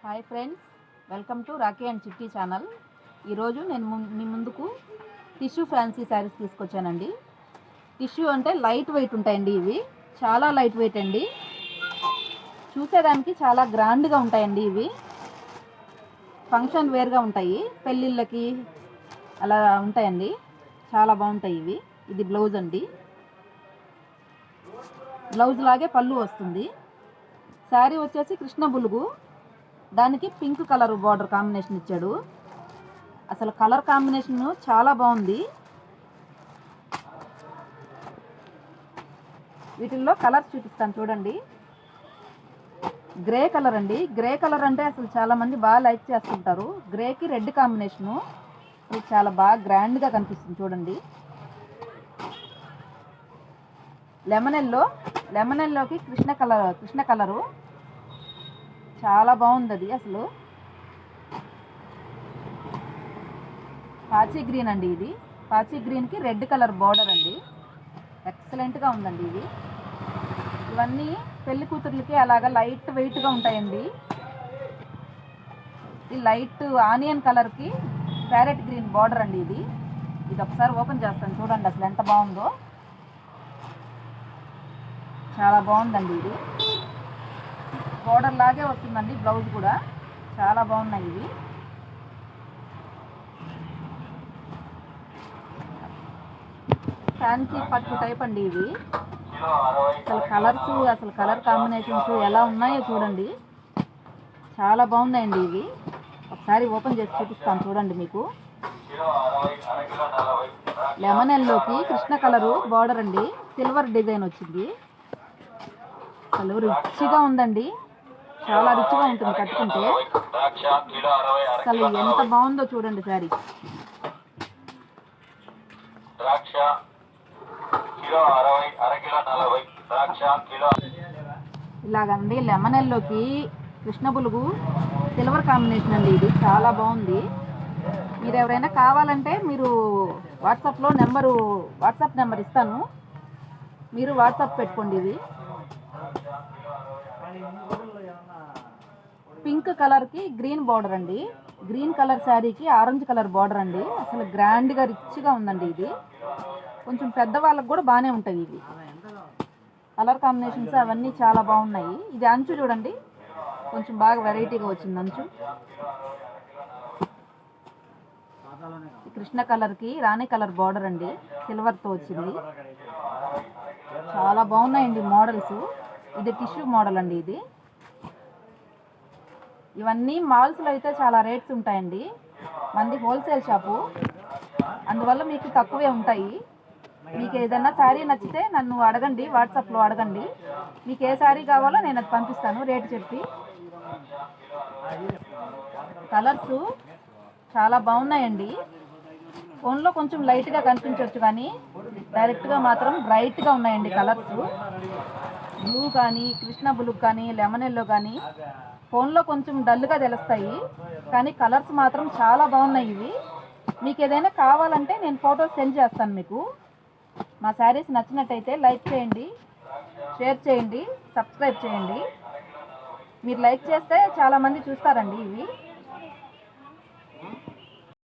Hi friends, welcome to Rocky and చిట్టి channel. ఈరోజు నేను మీ ముందుకు టిష్యూ ఫ్యాన్సీ శారీస్ తీసుకొచ్చానండి. టిష్యూ అంటే లైట్ వెయిట్ ఉంటాయండి. ఇవి చాలా లైట్ వెయిట్ అండి. చూసేదానికి చాలా గ్రాండ్గా ఉంటాయండి. ఇవి ఫంక్షన్ వేర్గా ఉంటాయి, పెళ్ళిళ్ళకి అలా ఉంటాయండి. చాలా బాగుంటాయి ఇవి. ఇది బ్లౌజ్ అండి. బ్లౌజ్ లాగే పళ్ళు వస్తుంది. శారీ వచ్చేసి కృష్ణ బులుగు, దానికి పింక్ కలర్ బార్డర్ కాంబినేషన్ ఇచ్చాడు. అసలు కలర్ కాంబినేషన్ చాలా బాగుంది. వీటిల్లో కలర్స్ చూపిస్తాను చూడండి. గ్రే కలర్ అండి. గ్రే కలర్ అంటే అసలు చాలామంది బాగా లైక్ చేస్తుంటారు. గ్రేకి రెడ్ కాంబినేషను ఇది చాలా బాగా గ్రాండ్గా కనిపిస్తుంది చూడండి. లెమనెల్లోకి కృష్ణ కలరు చాలా బాగుంది. అది అసలు పాచి గ్రీన్ అండి. ఇది పాచి గ్రీన్కి రెడ్ కలర్ బార్డర్ అండి. ఎక్సలెంట్గా ఉందండి. ఇవన్నీ పెళ్లి కూతుర్లకి అలాగా లైట్ వెయిట్గా ఉంటాయండి. ఈ లైట్ ఆనియన్ కలర్కి ప్యారెట్ గ్రీన్ బార్డర్ అండి. ఇది ఒకసారి ఓపెన్ చేస్తాను చూడండి అసలు ఎంత బాగుందో. చాలా బాగుందండి. ఇది బార్డర్ లాగే వస్తుందండి. బ్లౌజ్ కూడా చాలా బాగున్నాయి. ఇవి ఫ్యాన్సీ పట్టు టైప్ అండి. ఇవి అసలు కలర్ కాంబినేషన్స్ ఎలా ఉన్నాయో చూడండి. చాలా బాగున్నాయండి. ఇవి ఒకసారి ఓపెన్ చేసి చూపిస్తాను చూడండి. మీకు లెమన్ ఎల్లోకి కృష్ణ కలరు బార్డర్ అండి. సిల్వర్ డిజైన్ వచ్చింది. అసలు రిచ్గా ఉందండి. చాలా రిచ్గా ఉంటుంది కట్టుకుంటే. అసలు ఎంత బాగుందో చూడండి శారీ. ఇలాగండి లెమన్ ఎల్లోకి కృష్ణ బులుగు సిల్వర్ కాంబినేషన్ అండి. ఇది చాలా బాగుంది. మీరు ఎవరైనా కావాలంటే మీరు వాట్సాప్ నెంబర్ ఇస్తాను, మీరు వాట్సాప్ పెట్టుకోండి. ఇది పింక్ కలర్కి గ్రీన్ బార్డర్ అండి. గ్రీన్ కలర్ శారీకి ఆరెంజ్ కలర్ బార్డర్ అండి. అసలు గ్రాండ్గా రిచ్గా ఉందండి. ఇది కొంచెం పెద్దవాళ్ళకు కూడా బాగానే ఉంటాయి. ఇవి కలర్ కాంబినేషన్స్ అవన్నీ చాలా బాగున్నాయి. ఇది అంచు చూడండి, కొంచెం బాగా వెరైటీగా వచ్చింది అంచు. కృష్ణ కలర్కి రాణి కలర్ బార్డర్ అండి, సిల్వర్తో వచ్చింది. చాలా బాగున్నాయండి మోడల్స్. ఇది టిష్యూ మోడల్ అండి. ఇది ఇవన్నీ మాల్స్లో అయితే చాలా రేట్స్ ఉంటాయండి. మంది హోల్సేల్ షాపు, అందువల్ల మీకు తక్కువే ఉంటాయి. మీకు ఏదైనా శారీ నచ్చితే నన్ను అడగండి, వాట్సాప్లో అడగండి. మీకు ఏ శారీ కావాలో నేను అది పంపిస్తాను రేటు చెప్పి. కలర్స్ చాలా బాగున్నాయండి. ఫోన్లో కొంచెం లైట్గా కనిపించవచ్చు, కానీ డైరెక్ట్గా మాత్రం బ్రైట్గా ఉన్నాయండి కలర్స్. బ్లూ కానీ కృష్ణ బ్లూ కానీ లెమన్ ఎల్లో కానీ ఫోన్లో కొంచెం డల్గా తెలుస్తాయి, కానీ కలర్స్ మాత్రం చాలా బాగున్నాయి. ఇవి మీకు ఏదైనా కావాలంటే నేను ఫోటోస్ సెండ్ చేస్తాను మీకు. మా శారీస్ నచ్చినట్టయితే లైక్ చేయండి, షేర్ చేయండి, సబ్స్క్రైబ్ చేయండి. మీరు లైక్ చేస్తే చాలామంది చూస్తారండి ఇవి.